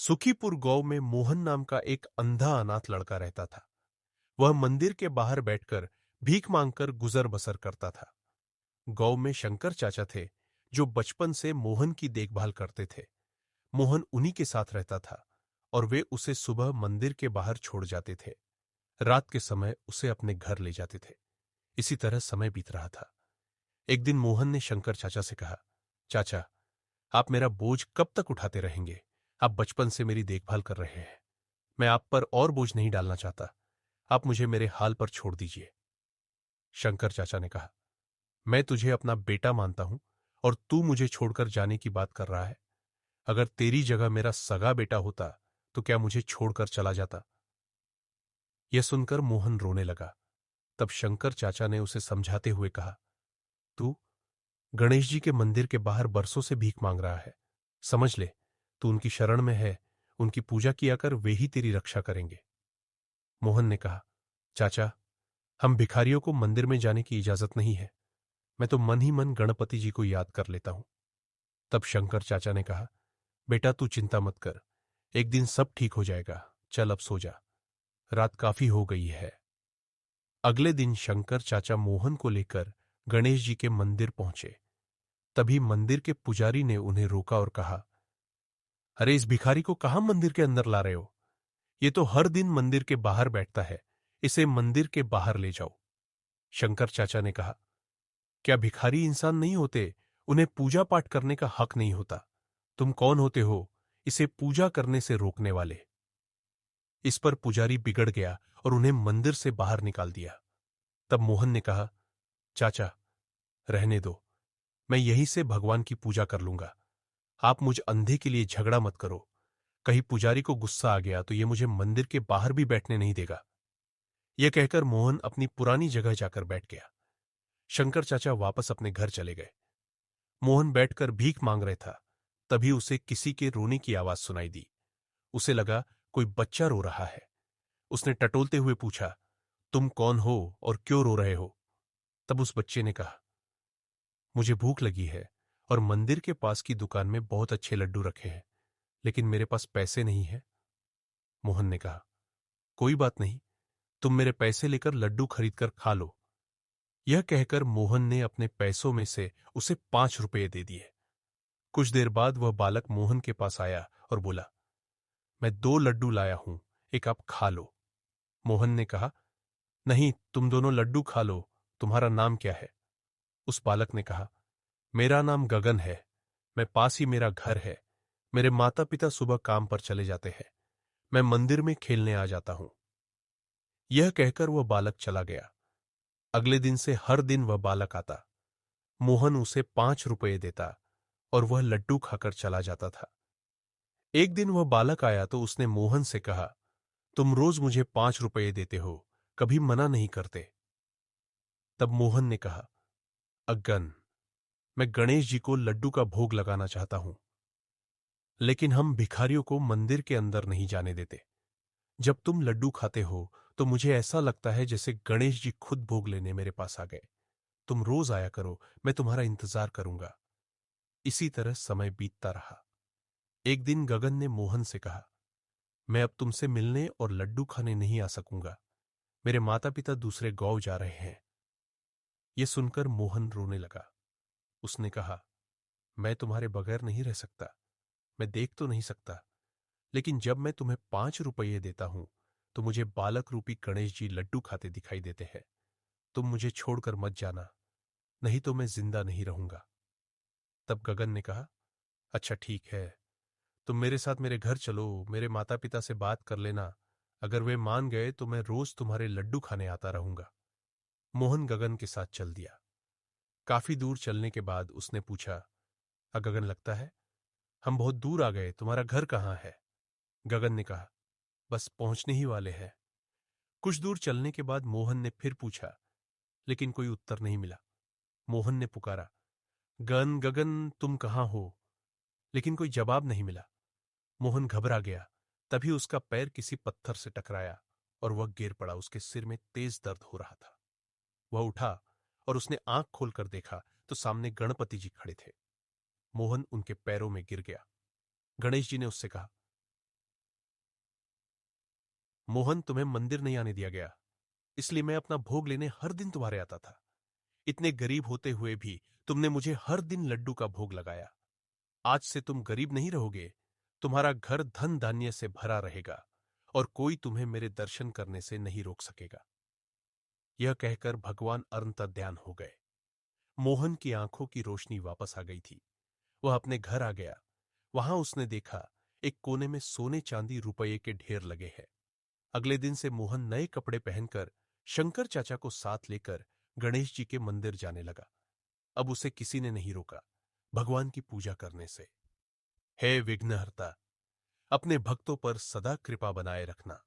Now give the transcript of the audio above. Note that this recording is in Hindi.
सुखीपुर गांव में मोहन नाम का एक अंधा अनाथ लड़का रहता था। वह मंदिर के बाहर बैठकर भीख मांगकर गुजर बसर करता था। गांव में शंकर चाचा थे, जो बचपन से मोहन की देखभाल करते थे। मोहन उन्हीं के साथ रहता था और वे उसे सुबह मंदिर के बाहर छोड़ जाते थे। रात के समय उसे अपने घर ले जाते थे। इसी तरह समय बीत रहा था। एक दिन मोहन ने शंकर चाचा से कहा, चाचा, आप मेरा बोझ कब तक उठाते रहेंगे? आप बचपन से मेरी देखभाल कर रहे हैं। मैं आप पर और बोझ नहीं डालना चाहता। आप मुझे मेरे हाल पर छोड़ दीजिए। शंकर चाचा ने कहा, मैं तुझे अपना बेटा मानता हूं और तू मुझे छोड़कर जाने की बात कर रहा है। अगर तेरी जगह मेरा सगा बेटा होता तो क्या मुझे छोड़कर चला जाता? यह सुनकर मोहन रोने लगा। तब शंकर चाचा ने उसे समझाते हुए कहा, तू गणेश जी के मंदिर के बाहर बरसों से भीख मांग रहा है। समझ ले, तू उनकी शरण में है। उनकी पूजा किया कर, वे ही तेरी रक्षा करेंगे। मोहन ने कहा, चाचा, हम भिखारियों को मंदिर में जाने की इजाजत नहीं है। मैं तो मन ही मन गणपति जी को याद कर लेता हूं। तब शंकर चाचा ने कहा, बेटा तू चिंता मत कर। एक दिन सब ठीक हो जाएगा। चल अब सो जा। रात काफी हो गई है। अगले दिन शंकर चाचा मोहन को लेकर गणेश जी के मंदिर पहुंचे। तभी मंदिर के पुजारी ने उन्हें रोका और कहा, अरे इस भिखारी को कहां मंदिर के अंदर ला रहे हो? ये तो हर दिन मंदिर के बाहर बैठता है। इसे मंदिर के बाहर ले जाओ। शंकर चाचा ने कहा, क्या भिखारी इंसान नहीं होते? उन्हें पूजा पाठ करने का हक नहीं होता। तुम कौन होते हो इसे पूजा करने से रोकने वाले? इस पर पुजारी बिगड़ गया और उन्हें मंदिर से बाहर निकाल दिया। तब मोहन ने कहा, चाचा, रहने दो। मैं यहीं से भगवान की पूजा कर लूंगा। आप मुझ अंधे के लिए झगड़ा मत करो। कहीं पुजारी को गुस्सा आ गया तो ये मुझे मंदिर के बाहर भी बैठने नहीं देगा। यह कहकर मोहन अपनी पुरानी जगह जाकर बैठ गया। शंकर चाचा वापस अपने घर चले गए। मोहन बैठकर भीख मांग रहा था। तभी उसे किसी के रोने की आवाज सुनाई दी। उसे लगा कोई बच्चा रो रहा है। उसने टटोलते हुए पूछा, तुम कौन हो और क्यों रो रहे हो? तब उस बच्चे ने कहा, मुझे भूख लगी है और मंदिर के पास की दुकान में बहुत अच्छे लड्डू रखे हैं, लेकिन मेरे पास पैसे नहीं है। मोहन ने कहा, कोई बात नहीं, तुम मेरे पैसे लेकर लड्डू खरीदकर खा लो। यह कहकर मोहन ने अपने पैसों में से उसे 5 रुपये दे दिए। कुछ देर बाद वह बालक मोहन के पास आया और बोला, मैं 2 लड्डू लाया हूं, एक आप खा लो। मोहन ने कहा, नहीं, तुम दोनों लड्डू खा लो। तुम्हारा नाम क्या है? उस बालक ने कहा, मेरा नाम गगन है। मैं पास ही मेरा घर है। मेरे माता पिता सुबह काम पर चले जाते हैं। मैं मंदिर में खेलने आ जाता हूं। यह कहकर वह बालक चला गया। अगले दिन से हर दिन वह बालक आता। मोहन उसे 5 रुपये देता और वह लड्डू खाकर चला जाता था। एक दिन वह बालक आया तो उसने मोहन से कहा, तुम रोज मुझे 5 रुपये देते हो, कभी मना नहीं करते। तब मोहन ने कहा, अग्गन, मैं गणेश जी को लड्डू का भोग लगाना चाहता हूं, लेकिन हम भिखारियों को मंदिर के अंदर नहीं जाने देते। जब तुम लड्डू खाते हो तो मुझे ऐसा लगता है जैसे गणेश जी खुद भोग लेने मेरे पास आ गए। तुम रोज आया करो, मैं तुम्हारा इंतजार करूंगा। इसी तरह समय बीतता रहा। एक दिन गगन ने मोहन से कहा, मैं अब तुमसे मिलने और लड्डू खाने नहीं आ सकूंगा। मेरे माता पिता दूसरे गांव जा रहे हैं। यह सुनकर मोहन रोने लगा। उसने कहा, मैं तुम्हारे बगैर नहीं रह सकता। मैं देख तो नहीं सकता, लेकिन जब मैं तुम्हें 5 रुपये देता हूं तो मुझे बालक रूपी गणेश जी लड्डू खाते दिखाई देते हैं। तुम मुझे छोड़कर मत जाना, नहीं तो मैं जिंदा नहीं रहूंगा। तब गगन ने कहा, अच्छा ठीक है, तुम मेरे साथ मेरे घर चलो, मेरे माता पिता से बात कर लेना। अगर वे मान गए तो मैं रोज तुम्हारे लड्डू खाने आता रहूंगा। मोहन गगन के साथ चल दिया। काफी दूर चलने के बाद उसने पूछा, गगन, लगता है हम बहुत दूर आ गए। तुम्हारा घर कहाँ है? गगन ने कहा, बस पहुंचने ही वाले हैं। कुछ दूर चलने के बाद मोहन ने फिर पूछा, लेकिन कोई उत्तर नहीं मिला। मोहन ने पुकारा, गन गगन, तुम कहाँ हो? लेकिन कोई जवाब नहीं मिला। मोहन घबरा गया। तभी उसका पैर किसी पत्थर से टकराया और वह गिर पड़ा। उसके सिर में तेज दर्द हो रहा था। वह उठा और उसने आंख खोलकर देखा तो सामने गणपति जी खड़े थे। मोहन उनके पैरों में गिर गया। गणेश जी ने उससे कहा, मोहन, तुम्हें मंदिर नहीं आने दिया गया, इसलिए मैं अपना भोग लेने हर दिन तुम्हारे आता था। इतने गरीब होते हुए भी तुमने मुझे हर दिन लड्डू का भोग लगाया। आज से तुम गरीब नहीं रहोगे, तुम्हारा घर धन धान्य से भरा रहेगा और कोई तुम्हें मेरे दर्शन करने से नहीं रोक सकेगा। यह कहकर भगवान अंतर्ध्यान हो गए। मोहन की आंखों की रोशनी वापस आ गई थी। वह अपने घर आ गया। वहां उसने देखा एक कोने में सोने चांदी रुपये के ढेर लगे हैं। अगले दिन से मोहन नए कपड़े पहनकर शंकर चाचा को साथ लेकर गणेश जी के मंदिर जाने लगा। अब उसे किसी ने नहीं रोका भगवान की पूजा करने से। हे विघ्नहर्ता, अपने भक्तों पर सदा कृपा बनाए रखना।